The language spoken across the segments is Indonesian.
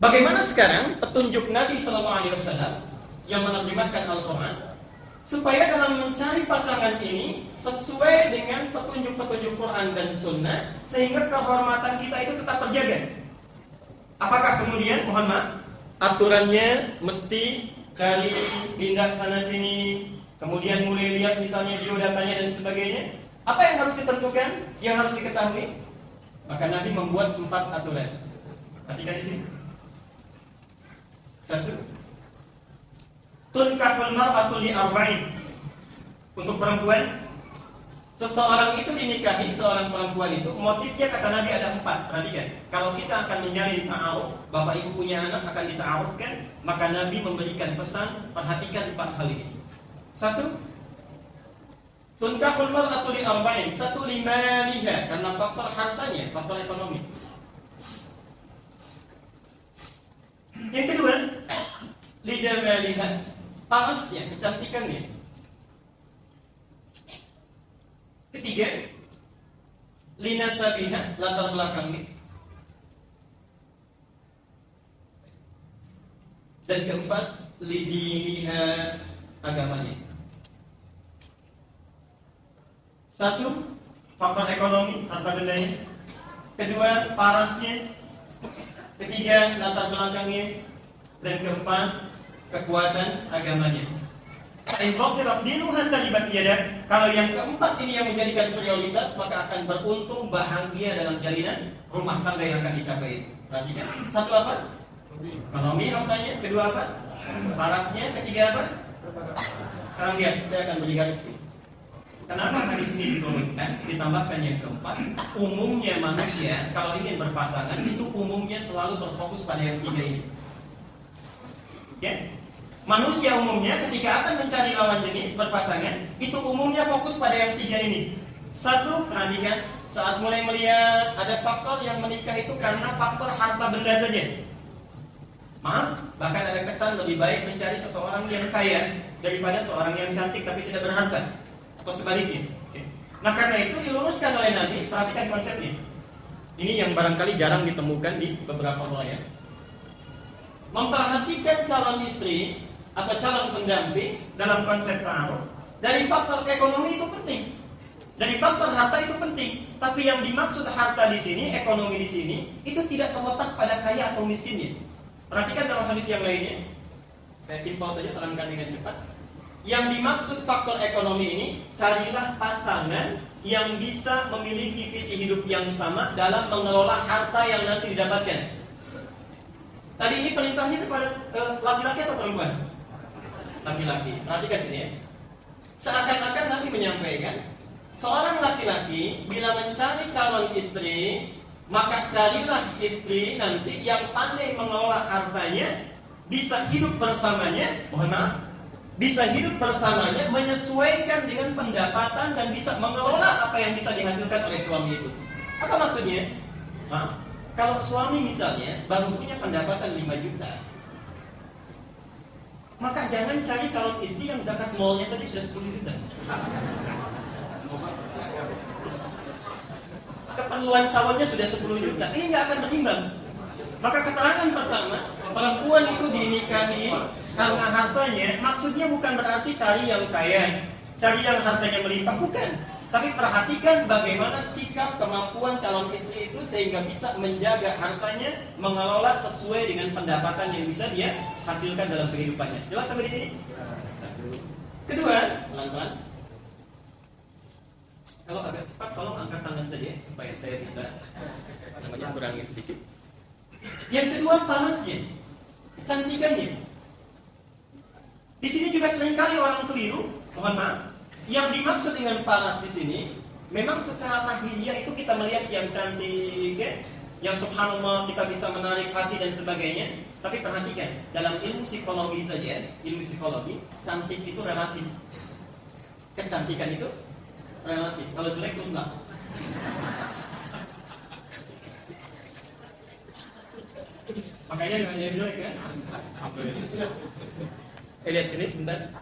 Bagaimana sekarang petunjuk Nabi Sallallahu Alaihi Wasallam yang menerjemahkan Al-Quran supaya dalam mencari pasangan ini sesuai dengan petunjuk-petunjuk Quran dan Sunnah sehingga kehormatan kita itu tetap terjaga. Apakah kemudian, mohon maaf, aturannya mesti cari pindah sana sini, kemudian mulai lihat misalnya biodatanya dan sebagainya? Apa yang harus ditentukan, yang harus diketahui? Maka Nabi membuat 4 aturan. Perhatikan di sini. 1. Tunkahul mar'atu li arba'in. Untuk perempuan, seseorang itu dinikahi, seorang perempuan itu motifnya kata Nabi ada 4. Perhatikan. Kalau kita akan menjalin ta'aruf, bapak ibu punya anak akan dita'arufkan, maka Nabi memberikan pesan, perhatikan 4 hal ini. 1. Tunkahul mar'atu li arba'in. 1 limaliha, karena faktor hartanya, faktor ekonomi. Yang kedua, li jamaliha, parasnya, kecantikannya. Ketiga, li nasabiha, latar belakangnya. Dan keempat, li diniha, agamanya. 1. Faktor ekonomi, harta bendanya. Kedua, parasnya. Ketiga, latar belakangnya. Dan keempat, kekuatan agamanya. Kalau yang keempat ini yang menjadikan prioritas, maka akan beruntung bahagia dalam jalinan rumah tangga yang akan dicapai. Perhatikan. 1 apa? Ekonomi hartanya. Kedua apa? Parasnya. Ketiga apa? Sekarang lihat, saya akan beri garis ini. Kenapa hadis ini diturunkan? Ditambahkan yang keempat, umumnya manusia kalau ingin berpasangan itu umumnya selalu terfokus pada yang 3 ini. Ya? Manusia umumnya ketika akan mencari lawan jenis berpasangan itu umumnya fokus pada yang 3 ini. 1, perhatikan, saat mulai melihat ada faktor yang menikah itu karena faktor harta benda saja. Maaf, bahkan ada kesan lebih baik mencari seseorang yang kaya daripada seorang yang cantik tapi tidak berharta. Atau sebaliknya. Nah karena itu diluruskan oleh Nabi. Perhatikan konsepnya. Ini yang barangkali jarang ditemukan di beberapa wilayah. Memperhatikan calon istri atau calon pendamping dalam konsep ta'aruf dari faktor ekonomi itu penting, dari faktor harta itu penting. Tapi yang dimaksud harta di sini, ekonomi di sini, itu tidak terletak pada kaya atau miskinnya. Perhatikan dalam hadis yang lainnya. Saya simpel saja terangkan dengan cepat. Yang dimaksud faktor ekonomi ini, carilah pasangan yang bisa memiliki visi hidup yang sama dalam mengelola harta yang nanti didapatkan. Tadi ini perintahnya kepada laki-laki atau perempuan? Laki-laki. Perhatikan sini ya. Seakan-akan Nabi menyampaikan, seorang laki-laki bila mencari calon istri, maka carilah istri nanti yang pandai mengelola hartanya, bisa hidup bersamanya, mohon maaf, bisa hidup bersamanya, menyesuaikan dengan pendapatan dan bisa mengelola apa yang bisa dihasilkan oleh suami itu. Apa maksudnya? Maaf, kalau suami misalnya baru punya pendapatan 5 juta, maka jangan cari calon istri yang zakat malnya saja sudah 10 juta. Keperluan salonnya sudah 10 juta. Ini nggak akan berimbang. Maka keterangan pertama, perempuan itu dinikahi karena hartanya, maksudnya bukan berarti cari yang kaya, cari yang hartanya melimpah, bukan. Tapi perhatikan bagaimana sikap kemampuan calon istri itu sehingga bisa menjaga hartanya, mengelola sesuai dengan pendapatan yang bisa dia hasilkan dalam kehidupannya. Jelas sampai di sini? Kedua, pelan-pelan. Kalau agak cepat, tolong angkat tangan saja supaya saya bisa kurangi sedikit. Yang kedua, panasnya, kecantikannya. Di sini juga seringkali orang keliru, mohon maaf. Yang dimaksud dengan panas di sini, memang secara lahiriah itu kita melihat yang cantik, ya? Yang subhanallah kita bisa menarik hati dan sebagainya. Tapi perhatikan, dalam ilmu psikologi saja, ilmu psikologi, cantik itu relatif. Kecantikan itu relatif. Kalau jelek itu enggak. Makanya dengan yang jelek kan? Lihat sini sebentar.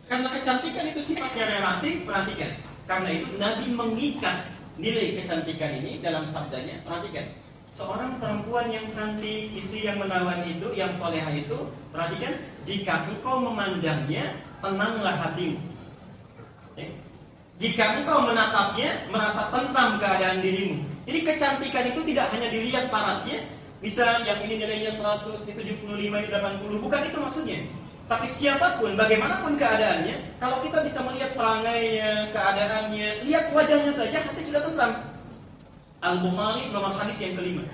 Karena kecantikan itu sifatnya relatif, perhatikan. Karena itu Nabi mengikat nilai kecantikan ini dalam sabdanya. Perhatikan. Seorang perempuan yang cantik, istri yang menawan itu, yang soleha itu, perhatikan, jika engkau memandangnya, tenanglah hatimu. Jika engkau menatapnya, merasa tentram keadaan dirimu. Jadi kecantikan itu tidak hanya dilihat parasnya, bisa yang ini nilainya 100, ini 75, ini 80, bukan itu maksudnya. Tapi siapapun, bagaimanapun keadaannya, kalau kita bisa melihat perangainya, keadaannya, lihat wajahnya saja, hati sudah tentram. Al-Bukhari nomor hadis yang kelima.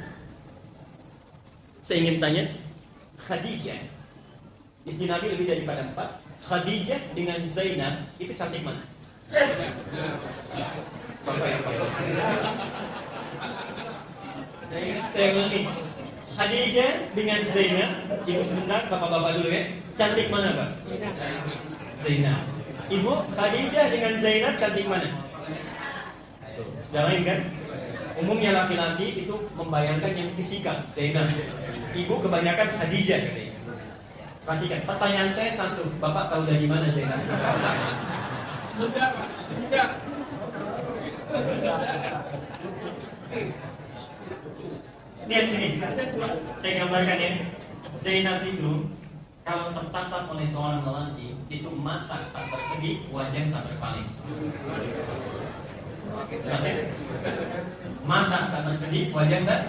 Saya ingin tanya, Khadijah, istri Nabi lebih daripada 4. Khadijah dengan Zainab itu cantik mana? Saya ulangi. Khadijah dengan Zainab, ibu sebentar, bapak-bapak dulu ya. Cantik mana, Pak? Zainab. Ibu, Khadijah dengan Zainab cantik mana? Sudah lain kan? Umumnya laki-laki itu membayangkan yang fisikal, Zainab. Ibu kebanyakan Khadijah. Perhatikan, pertanyaan saya satu, Bapak tahu dari mana Zainab? Lihat sini, saya gambarkan ya. Zainab itu kalau tertatap oleh seorang lelaki, itu mata tak berkedip, wajah tak berpaling. Mata tak berkedip, wajah tak.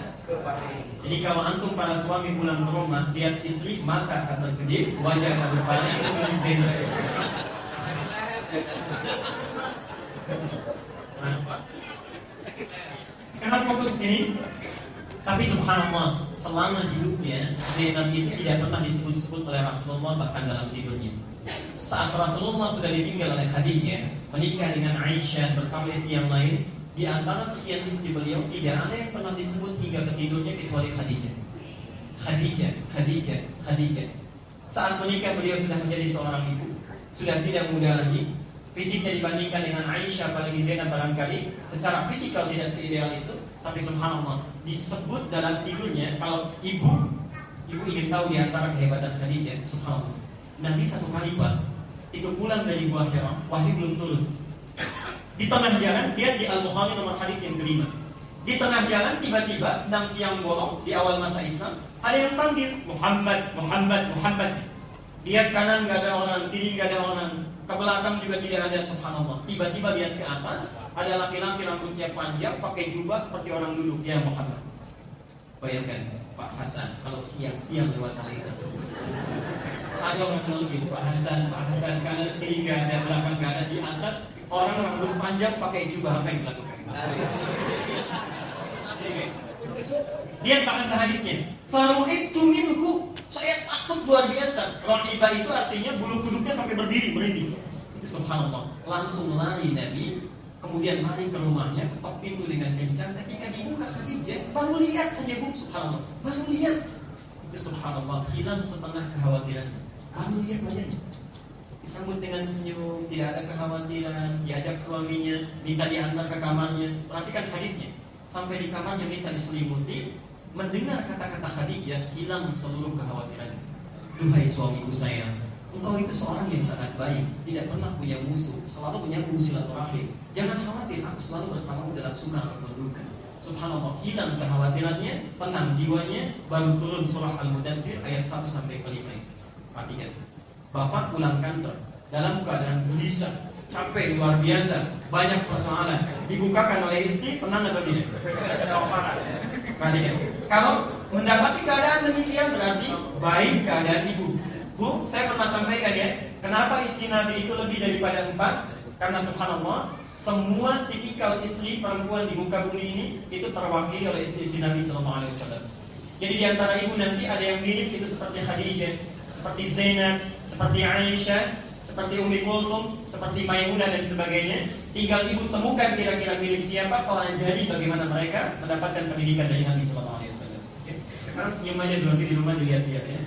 Jadi kalau antum para suami pulang ke rumah, lihat istri, mata tak berkedip, wajah tak berpaling, itu milik Zainab. Kenapa fokus ke sini? Tapi subhanallah, selama hidupnya Zainab itu tidak pernah disebut-sebut oleh Rasulullah bahkan dalam tidurnya. Saat Rasulullah sudah ditinggal oleh Khadijah, menikah dengan Aisyah bersama istri yang lain, di antara sekian istri beliau tidak ada yang pernah disebut hingga ke tidurnya kecuali Khadijah. Khadijah. Saat menikah beliau sudah menjadi seorang ibu, sudah tidak muda lagi. Fisiknya dibandingkan dengan Aisyah, apalagi Zainab barangkali secara fisikal tidak seideal itu, tapi subhanallah disebut dalam tidurnya. Kalau ibu ingin tahu di antara kehebatan Khadijah, subhanallah, Nabi satu kali Pak itu pulang dari Buah Hira, wahyu belum turun. Di tengah jalan, dia di Al-Bukhari nomor hadis yang kelima. Di tengah jalan tiba-tiba sedang siang bolong di awal masa Islam, ada yang panggil Muhammad. Lihat kanan gak ada orang, kiri gak ada orang, ke belakang juga tidak ada, subhanallah. Tiba-tiba lihat ke atas, ada laki-laki rambutnya panjang, pakai jubah seperti orang duduk. Ya Muhammad. Bayangkan Pak Hasan kalau siang-siang lewat Malaysia. Ada orang lagi, Pak Hasan kanan kiri gak ada, belakang gak ada, di atas orang rambut panjang pakai jubah, apa yang dilakukan? Lihat bahasa hadisnya. Faru'ibtu minhu, saya takut luar biasa. Ra'ibah itu artinya bulu kuduknya sampai berdiri, merinding. Itu subhanallah. Langsung lari Nabi, kemudian lari ke rumahnya, ketok pintu dengan kencang. Ketika dibuka Khadijah, baru lihat saja Bu, subhanallah. Baru lihat. Itu subhanallah, hilang setengah kekhawatiran. Baru lihat wajahnya. Disambut dengan senyum, tidak ada kekhawatiran, diajak suaminya, minta diantar ke kamarnya. Perhatikan hadisnya. Sampai di kamarnya minta diselimuti. Mendengar kata-kata Khadijah, hilang seluruh kekhawatiran. Duhai suamiku sayang, engkau itu seorang yang sangat baik, tidak pernah punya musuh, selalu menyambung silaturahim. Jangan khawatir, aku selalu bersamamu dalam suka atau duka. Subhanallah, hilang kekhawatirannya, tenang jiwanya. Baru turun surah Al-Mudaththir ayat 1 sampai 5. Perhatikan, bapak pulang kantor dalam keadaan gelisah, capek luar biasa, banyak persoalan, dibukakan oleh istri, tenang atau tidak? Perhatikan, kalau mendapati keadaan demikian berarti baik keadaan ibu. Bu, saya pernah sampaikan ya, kenapa istri Nabi itu lebih daripada 4? Karena subhanallah, semua tipikal istri perempuan di muka bumi ini itu terwakili oleh istri Nabi SAW. Jadi di antara ibu nanti ada yang mirip itu seperti Khadijah, seperti Zainab, seperti Aisyah, seperti Ummi Kulthum, seperti Maimunah dan sebagainya. Tinggal ibu temukan kira-kira milik siapa, pelajari bagaimana mereka mendapatkan pendidikan dari Nabi SAW. Sekarang senyum aja dulu, nanti di rumah dilihat-lihat ya.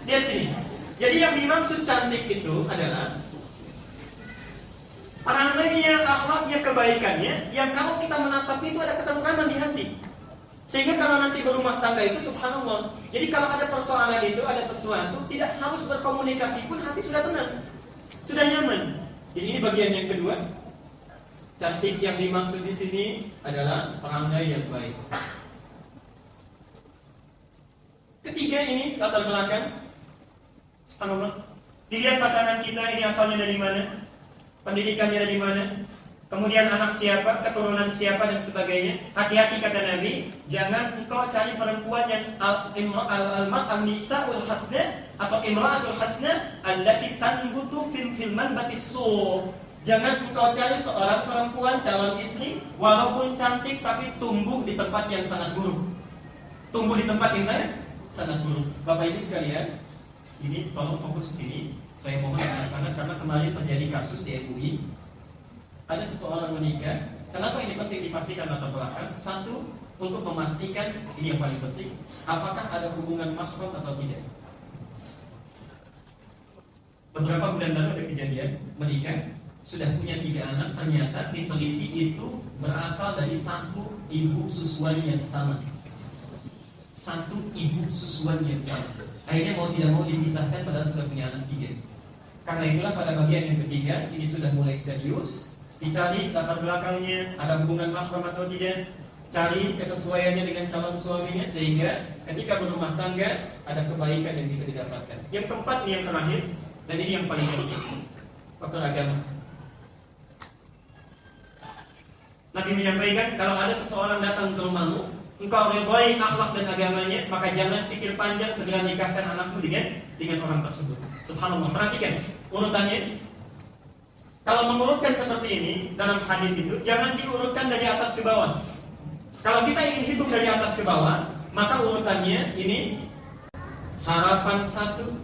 Lihat sini. Jadi yang dimaksud cantik itu adalah peranainya, akhlaknya, kebaikannya, yang kalau kita menatap itu ada ketentraman di hati. Sehingga kalau nanti berumah tangga itu subhanallah. Jadi kalau ada persoalan itu, ada sesuatu, tidak harus berkomunikasi pun hati sudah tenang, sudah nyaman. Jadi ini bagian yang kedua. Cantik yang dimaksud di sini adalah perangai yang baik. tiga ini latar belakang. Subhanallah. Dilihat pasangan kita ini asalnya dari mana, pendidikannya dari mana, kemudian anak siapa, keturunan siapa dan sebagainya. Hati-hati kata Nabi, jangan engkau cari perempuan yang al-mar'an nisa'ul hasna atau imra'atul hasna allati tanbutu fil manbatis su'. Jangan engkau cari seorang perempuan calon istri walaupun cantik tapi tumbuh di tempat yang sangat buruk. Tumbuh di tempat yang sangat buruk. Bapak Ibu sekalian, ini tolong fokus ke sini. Saya mohon sangat karena kemarin terjadi kasus di MUI. Ada seseorang menikah. Kenapa ini penting dipastikan latar belakang? Satu, untuk memastikan, ini yang paling penting, apakah ada hubungan mahram atau tidak. Beberapa bulan lalu ada kejadian menikah, sudah punya 3 anak, ternyata diteliti itu berasal dari satu ibu susuan yang sama. Satu ibu susuan yang sama. Akhirnya mau tidak mau dipisahkan padahal sudah punya anak 3. Karena itulah pada bagian yang ketiga, ini sudah mulai serius. Dicari latar belakangnya, ada hubungan mahram atau tidak, cari kesesuaiannya dengan calon suaminya, sehingga ketika berumah tangga ada kebaikan yang bisa didapatkan. Yang keempat, ini yang terakhir, dan ini yang paling penting, faktor agama. Nabi menyampaikan, kalau ada seseorang datang ke rumahmu, engkau ridhoi akhlak dan agamanya, maka jangan pikir panjang, segera nikahkan anakmu dengan orang tersebut. Subhanallah, perhatikan urutannya. Kalau mengurutkan seperti ini dalam hadis itu, jangan diurutkan dari atas ke bawah. Kalau kita ingin hitung dari atas ke bawah, maka urutannya ini harapan 1,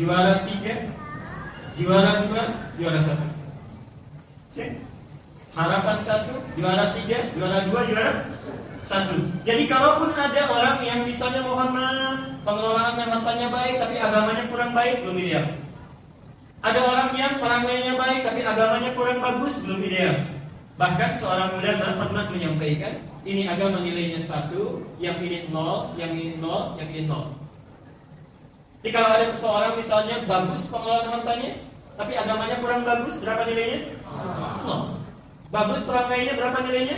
juara 3, juara 2, juara 1. Harapan 1, juara 3, juara 2, juara 1. Jadi kalaupun ada orang yang misalnya mohon maaf, pengelolaan hartanya baik tapi agamanya kurang baik, belum ideal. Ada orang yang perangainya baik tapi agamanya kurang bagus, belum ideal. Bahkan seorang ulama pernah menyampaikan, ini agama nilainya 1, yang ini 0, yang ini 0, yang ini 0. Jadi kalau ada seseorang misalnya bagus pengelolaan hartanya, tapi agamanya kurang bagus, berapa nilainya? 0. Bagus perangainya, berapa nilainya?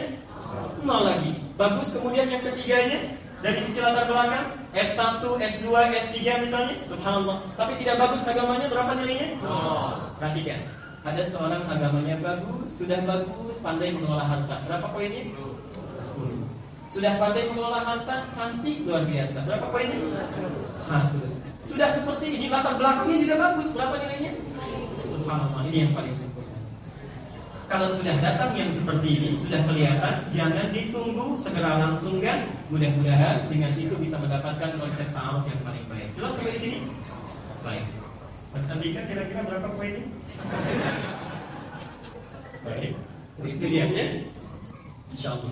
0 lagi. Bagus kemudian yang ketiganya, dari sisi latar belakang, S1, S2, S3 misalnya, subhanallah. Tapi tidak bagus agamanya, berapa nilainya? 0. Perhatikan. Ada seorang agamanya bagus, sudah bagus, pandai mengelola harta. Berapa poinnya? 10. Sudah pandai mengelola harta, cantik, luar biasa. Berapa poinnya? 100. Sudah seperti ini, latar belakangnya juga bagus. Berapa nilainya? Subhanallah, ini yang paling sempurna. Kalau sudah datang yang seperti ini, sudah kelihatan, jangan ditunggu, segera langsungkan. Mudah-mudahan dengan itu bisa mendapatkan konsep ta'aruf yang paling baik. Jelas sampai sini? Baik. Mas Andika kira-kira berapa poinnya? Baik. Terus dilihatnya? Insyaallah.